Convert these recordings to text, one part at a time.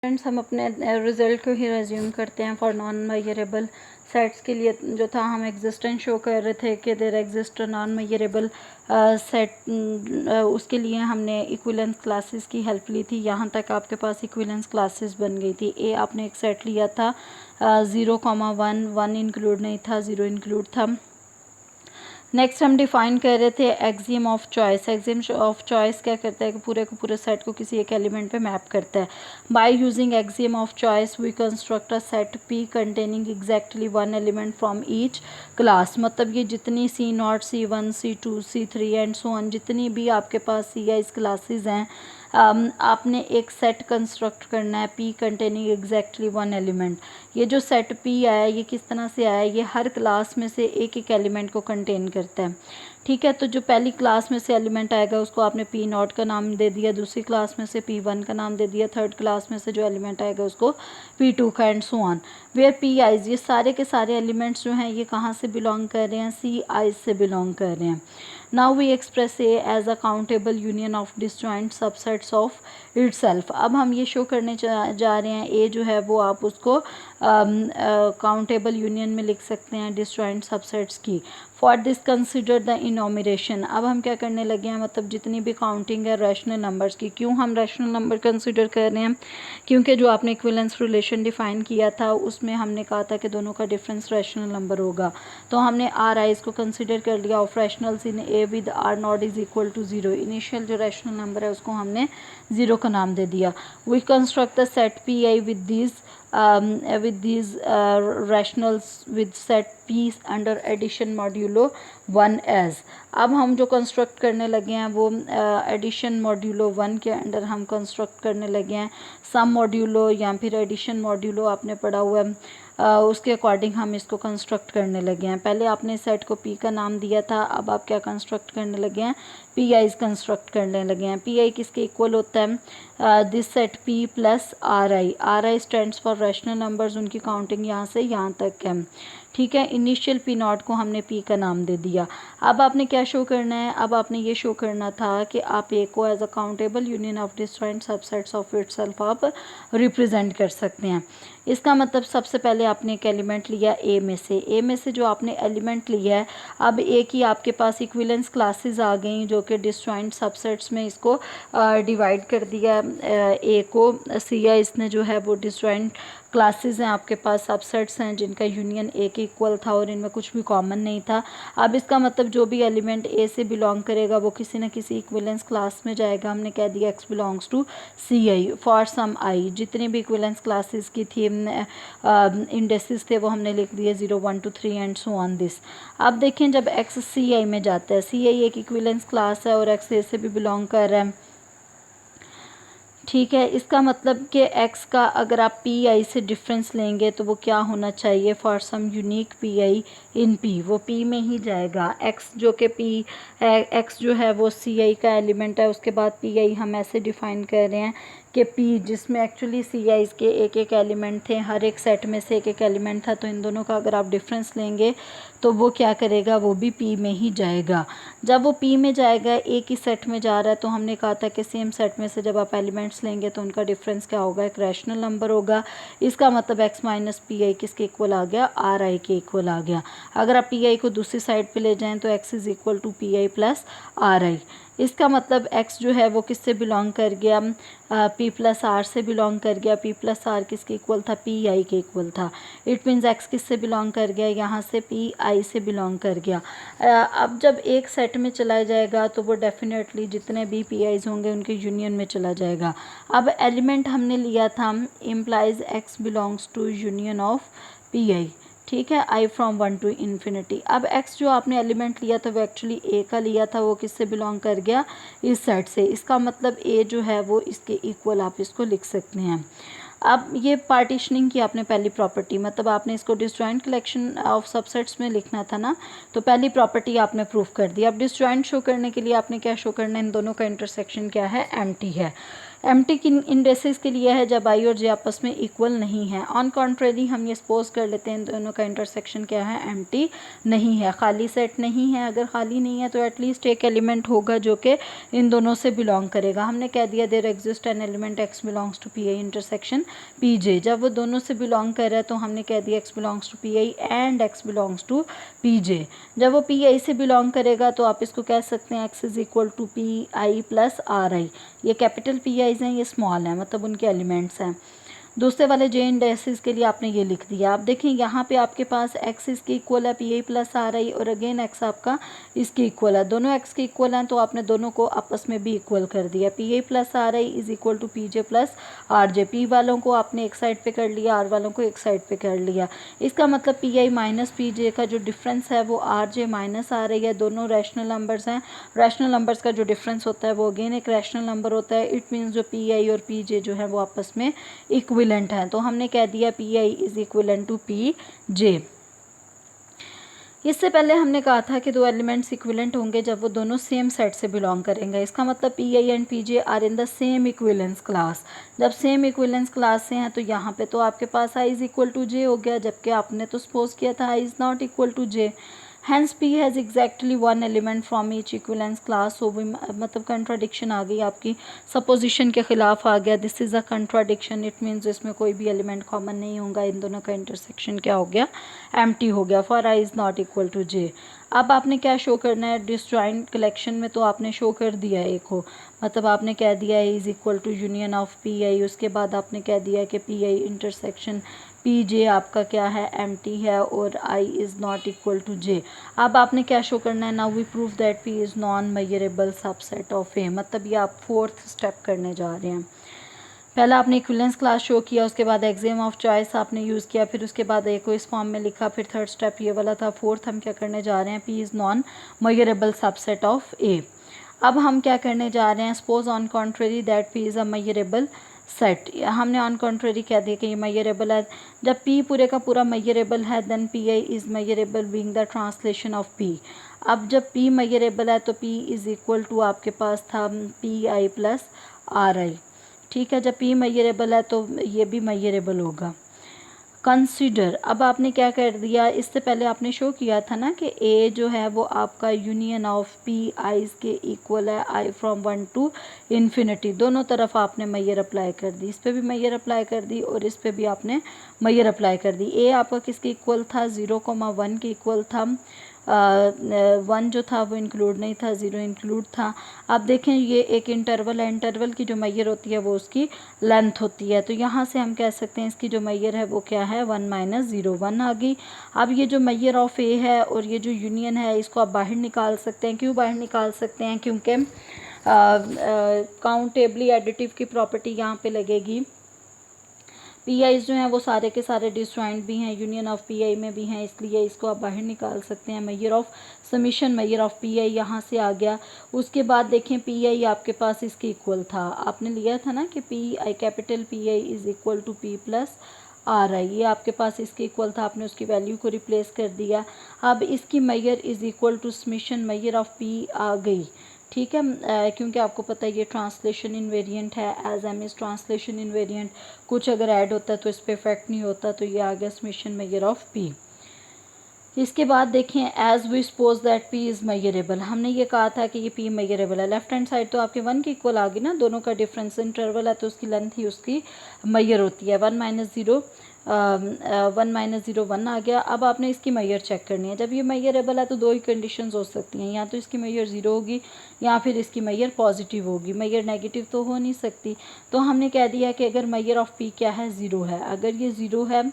Friends, हम अपने result को ही रिज्यूम करते हैं। फॉर नॉन मेजरेबल सेट्स के लिए जो था, हम एग्जिस्टेंस शो कर रहे थे कि there exist non measurable set. उसके लिए हमने इक्विवेलेंस क्लासेस की हेल्प ली थी। यहाँ तक आपके पास इक्विवेलेंस क्लासेस बन गई थी। ए आपने एक सेट लिया था 0,1, 1 इंक्लूड नहीं था, 0 इंक्लूड था। नेक्स्ट हम डिफाइन कर रहे थे axiom of choice. Axiom of choice क्या करता है कि पूरे को पूरे सेट को किसी एक एलिमेंट पे मैप करता है। By using axiom of choice we construct a set P containing exactly one element from each class. मतलब ये जितनी C0, C1, C2, C3 and so on, जितनी भी आपके पास CI's क्लासेस हैं, आपने एक सेट कंस्ट्रक्ट करना है P containing exactly one element. ये जो सेट पी आया, ये किस तरह से आया? ये हर क्लास में से एक एक एलिमेंट को कंटेन करता है। ठीक है, तो जो पहली क्लास में से एलिमेंट आएगा उसको आपने P0 का नाम दे दिया, दूसरी क्लास में से P1 का नाम दे दिया, थर्ड क्लास में से जो एलिमेंट आएगा उसको P2 का, and so on. Where PI's, ये सारे के सारे एलिमेंट्स जो हैं ये कहाँ से बिलोंग कर रहे हैं? CI's से बिलोंग कर रहे हैं। Now we express A as a countable union of disjoint subsets of itself. अब हम ये शो करने जा रहे हैं, ए जो है वो आप उसको काउंटेबल यूनियन में लिख सकते हैं डिसजॉइंट सबसेट्स की। For this consider the enumeration. अब हम क्या करने लगे हैं, मतलब जितनी भी काउंटिंग है रैशनल नंबर्स की। क्यों हम रैशनल नंबर कंसिडर कर रहे हैं? क्योंकि जो आपने इक्विवेलेंस रिलेशन डिफाइन किया था उसमें हमने कहा था कि दोनों का डिफरेंस रैशनल नंबर होगा। तो हमने RI's को कंसिडर कर लिया of rationals in A with R0 is equal to 0। Initial जो रैशनल नंबर है उसको हमने 0 का नाम दे दिया। We construct the set PI with these rationals with set P under addition modulo 1 as। अब हम जो कंस्ट्रक्ट करने लगे हैं वो एडिशन मॉड्यूलो 1 के अंडर हम कंस्ट्रक्ट करने लगे हैं। सम मॉड्यूलो या फिर एडिशन मॉड्यूलो आपने पढ़ा हुआ है, उसके अकॉर्डिंग हम इसको कंस्ट्रक्ट करने लगे हैं। पहले आपने सेट को P का नाम दिया था, अब आप क्या कंस्ट्रक्ट करने लगे हैं? PI's कंस्ट्रक्ट करने लगे हैं। PI किसके इक्वल होता है? This set P plus RI। RI stands for rational numbers, उनकी काउंटिंग यहाँ से यहाँ तक है। ठीक है, इनिशियल P0 को हमने P का नाम दे दिया। अब आपने क्या शो करना है? अब आपने ये शो करना था कि आप A को as a countable union of disjoint subsets of itself आप रिप्रेजेंट कर सकते हैं। इसका मतलब सबसे पहले आपने एक एलिमेंट लिया A में से जो आपने एलिमेंट लिया है, अब A की आपके पास इक्विवेलेंस क्लासेस आ गई जो कि डिसजॉइंट सबसेट्स में इसको डिवाइड कर दिया। A को CI इसने जो है वो डिसजॉइंट क्लासेस हैं आपके पास, सबसेट्स हैं जिनका यूनियन A के इक्वल था और इनमें कुछ भी कॉमन नहीं था। अब इसका मतलब जो भी एलिमेंट A से बिलोंग करेगा वो किसी न किसी इक्विवेलेंस क्लास में जाएगा। हमने कह दिया X belongs to CI for some I। जितनी भी इक्विवेलेंस क्लासेस की थी इंडेसिस थे वो हमने लिख दिए 0, 1, 2, 3 एंड सो ऑन दिस। अब देखें जब X CI में जाता है, CI एक इक्विवेलेंस क्लास है और X A से भी बिलोंग कर रहा है। ठीक है, इसका मतलब कि X का अगर आप PI से डिफरेंस लेंगे तो वो क्या होना चाहिए? For some unique PI in P, वो P में ही जाएगा। X जो कि X जो है वो CI का एलिमेंट है। उसके बाद PI हम ऐसे डिफाइन कर रहे हैं कि P जिसमें एक्चुअली CI's के एक एक एलिमेंट थे, हर एक सेट में से एक एक एलिमेंट था, तो इन दोनों का अगर आप डिफरेंस लेंगे तो वो क्या करेगा? वो भी P में ही जाएगा। जब वो P में जाएगा, एक ही सेट में जा रहा है, तो हमने कहा था कि सेम सेट में से जब आप एलिमेंट्स लेंगे तो उनका डिफरेंस क्या होगा? एक रैशनल नंबर होगा। इसका मतलब X माइनस PI किसके इक्वल आ गया? RI के इक्वल आ गया। अगर आप PI को दूसरी साइड पे ले जाएं तो X is equal to PI plus RI। इसका मतलब X जो है वो किससे बिलोंग कर गया? P प्लस R से बिलोंग कर गया। P प्लस R किसके इक्वल था? PI के इक्वल था। इट मीन्स X किससे बिलोंग कर गया? यहाँ से PI से बिलोंग कर गया। अब जब एक सेट में चला जाएगा तो वो डेफिनेटली जितने भी PI's होंगे उनके यूनियन में चला जाएगा। अब एलिमेंट हमने लिया था implies X belongs to union of PI। ठीक है, I फ्रॉम 1 टू इन्फिनिटी। अब X जो आपने एलिमेंट लिया था वो एक्चुअली A का लिया था, वो किससे बिलोंग कर गया? इस सेट से। इसका मतलब A जो है वो इसके इक्वल आप इसको लिख सकते हैं। अब ये पार्टीशनिंग की आपने पहली प्रॉपर्टी, मतलब आपने इसको डिसजॉइंट कलेक्शन ऑफ सबसेट्स में लिखना था ना, तो पहली प्रॉपर्टी आपने प्रूफ कर दी। अब डिसजॉइंट शो करने के लिए आपने क्या शो करना है? इन दोनों का इंटरसेक्शन क्या है? एम्प्टी है। एम्प्टी की इंडेक्सेस के लिए है जब आई और जे आपस में इक्वल नहीं है। ऑन कॉन्ट्रेरी हम ये सपोज कर लेते हैं इन दोनों का इंटरसेक्शन क्या है, एम्प्टी नहीं है, खाली सेट नहीं है। अगर खाली नहीं है तो एटलीस्ट एक एलिमेंट होगा जो कि इन दोनों से बिलोंग करेगा। हमने कह दिया there exist an element X belongs to P I intersection P J. जब वो दोनों से बिलोंग कर रहा है तो हमने कह दिया X belongs to P I and X belongs to P J. जब वो पी आई से बिलोंग करेगा तो आप इसको कह सकते हैं X is equal to P I plus R I. ये कैपिटल पी आईज हैं, ये स्मॉल हैं, मतलब उनके एलिमेंट्स हैं। दूसरे वाले जे इंडेक्सेस के लिए आपने ये लिख दिया। आप देखें यहाँ पे आपके पास एक्स इसके इक्वल है पी आई प्लस आर आई, और अगेन एक्स आपका इसके इक्वल है। दोनों एक्स के इक्वल हैं तो आपने दोनों को आपस में भी इक्वल कर दिया। P I plus R I is equal to P J plus R J. P वालों को आपने एक साइड पे कर लिया, आर वालों को एक साइड पे कर लिया। इसका मतलब पी आई माइनस पी जे का जो डिफरेंस है वो आर जे माइनस आर आई है। दोनों रैशनल नंबर्स हैं। रैशनल नंबर्स का जो डिफरेंस होता है वो अगेन एक रैशनल नंबर होता है। इट मीन्स जो पी आई और पी जे जो है वो आपस में इक्विलेंट हैं। तो हमने कह दिया P I is equivalent to P J. इससे पहले हमने कहा था कि दो एलिमेंट्स इक्विलेंट होंगे जब वो दोनों सेम सेट से बिलोंग करेंगे। इसका मतलब p I and p j are in the same equivalence class. जब सेम इक्विलेंस क्लास से हैं तो यहाँ पे तो आपके पास i is equal to j हो गया, जबकि आपने तो सपोज किया था i is not equal to j. Hence p has exactly one element from each equivalence class. हो भी मतलब कंट्राडिक्शन आ गई आपकी, सपोजिशन के खिलाफ आ गया। This is a contradiction. It means इसमें कोई भी एलिमेंट कॉमन नहीं होगा। इन दोनों का इंटरसेक्शन क्या हो गया, एम्प्टी हो गया। For i is not equal to j. अब आपने क्या शो करना है, डिसजॉइंट कलेक्शन में तो आपने शो कर दिया है एक हो, मतलब आपने कह दिया है is equal to union of p i. उसके बाद आपने कह दिया कि P I intersection P j आपका क्या है, एम्प्टी है, और i is not equal to j. अब आपने क्या शो करना है, now we prove that P is non measurable subset of a. मतलब ये आप फोर्थ स्टेप करने जा रहे हैं। पहला आपने इक्विवेलेंस क्लास शो किया, उसके बाद एक्सियम ऑफ चॉइस आपने यूज़ किया, फिर उसके बाद ए को इस फॉर्म में लिखा, फिर थर्ड स्टेप ये वाला था। फोर्थ हम क्या करने जा रहे हैं, p is non measurable subset of a. अब हम क्या करने जा रहे हैं, suppose on contrary that P is a measurable set. हमने ऑन कॉन्ट्रेरी कह दिया कि ये मेजरेबल है। जब पी पूरे का पूरा मेजरेबल है then P I is measurable being the translation of P. अब जब पी मेजरेबल है तो पी इज़ इक्वल टू आपके पास था पी आई प्लस आर आई। ठीक है, जब पी मेजरेबल है तो ये भी मेजरेबल होगा। कंसीडर, अब आपने क्या कर दिया, इससे पहले आपने शो किया था ना कि ए जो है वो आपका यूनियन ऑफ पी आईज के इक्वल है, आई फ्रॉम 1 टू इन्फिनिटी। दोनों तरफ आपने मेजर अप्लाई कर दी, इस पर भी मेजर अप्लाई कर दी और इस पर भी आपने मेजर अप्लाई कर दी। ए आपका किसके इक्वल था, 0,1 के इक्वल था। 1 जो था वो इंक्लूड नहीं था, 0 इंक्लूड था। अब देखें ये एक इंटरवल है, इंटरवल की जो मैयर होती है वो उसकी लेंथ होती है। तो यहाँ से हम कह सकते हैं इसकी जो मैयर है वो क्या है, 1 - 0 1 आ गई। अब ये जो मैयर ऑफ ए है और ये जो यूनियन है इसको आप बाहर निकाल सकते हैं। क्यों बाहर निकाल सकते हैं, क्योंकि काउंटेबली एडिटिव की प्रॉपर्टी यहाँ पे लगेगी। पी आईज जो हैं वो सारे के सारे डिसजॉइंट भी हैं, यूनियन ऑफ पी आई में भी हैं, इसलिए इसको आप बाहर निकाल सकते हैं। Measure of summation measure of p आई यहाँ से आ गया। उसके बाद देखें पी आई आपके पास इसके इक्वल था, आपने लिया था ना कि P I capital P I is equal to P plus R I. ये आपके पास इसके इक्वल था, आपने उसकी वैल्यू को रिप्लेस कर दिया। अब इसकी measure is equal to summation measure of p आ गई। ठीक है, क्योंकि आपको पता है ये ट्रांसलेशन इनवेरिएंट है, as m is translation invariant. कुछ अगर ऐड होता है तो इस पर इफेक्ट नहीं होता, तो ये आ गया समीशन मेजर ऑफ पी। इसके बाद देखें as we suppose that P is measurable. हमने ये कहा था कि ये पी मेजरेबल है। लेफ्ट हैंड साइड तो आपके 1 के इक्वल आ गई ना, दोनों का डिफरेंस इंटरवल है तो उसकी लेंथ ही उसकी मेजर होती है। 1 - 0 1 आ गया। अब आपने इसकी मैयर चेक करनी है। जब ये मेजरेबल है तो दो ही कंडीशंस हो सकती हैं, या तो इसकी मैयर 0 होगी या फिर इसकी मैयर पॉजिटिव होगी। मैयर नेगेटिव तो हो नहीं सकती। तो हमने कह दिया कि अगर मैयर ऑफ पी क्या है, 0 है। अगर ये 0 है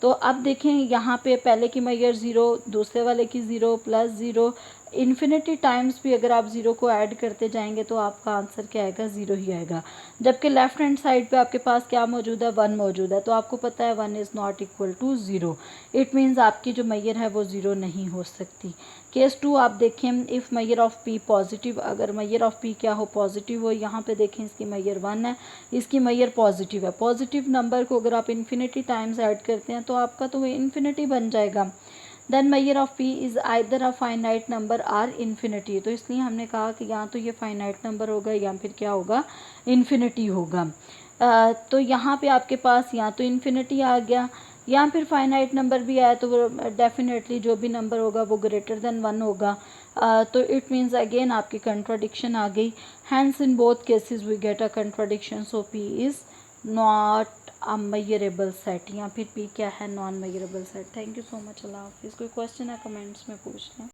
तो अब देखें यहाँ पे पहले की मैयर 0, दूसरे वाले की 0 प्लस 0, इन्फिनिटी टाइम्स भी अगर आप 0 को ऐड करते जाएंगे तो आपका आंसर क्या आएगा, 0 ही आएगा। जबकि लेफ्ट हैंड साइड पे आपके पास क्या मौजूद है, 1 मौजूद है। तो आपको पता है 1 is not equal to 0। It means आपकी जो मैयर है वो 0 नहीं हो सकती। केस 2 आप देखें, if Maihar of P positive, अगर मैयर ऑफ पी क्या हो, पॉजिटिव हो। यहाँ पे देखें इसकी मैयर 1 है, इसकी मैयर पॉजिटिव है। पॉजिटिव नंबर को अगर आप इन्फिनिटी टाइम्स ऐड करते हैं तो आपका तो वो इन्फिनिटी बन जाएगा। Then measure of P is either a finite number or infinity, तो इसलिए हमने कहा कि या तो ये फाइनाइट नंबर होगा या फिर क्या होगा, इन्फिनिटी होगा। तो यहाँ पे आपके पास या तो इन्फिनिटी आ गया या फिर फाइनाइट नंबर भी आया, तो वो डेफिनेटली जो भी नंबर होगा वो ग्रेटर देन 1 होगा। तो इट मीन्स अगेन आपकी कंट्राडिक्शन आ गई। Hence in both cases we get a contradiction, so P is not a measurable set, या फिर पी क्या है, non measurable set. Thank you so much, अल्लाह हाफिज़। कोई क्वेश्चन है कमेंट्स में पूछ लें।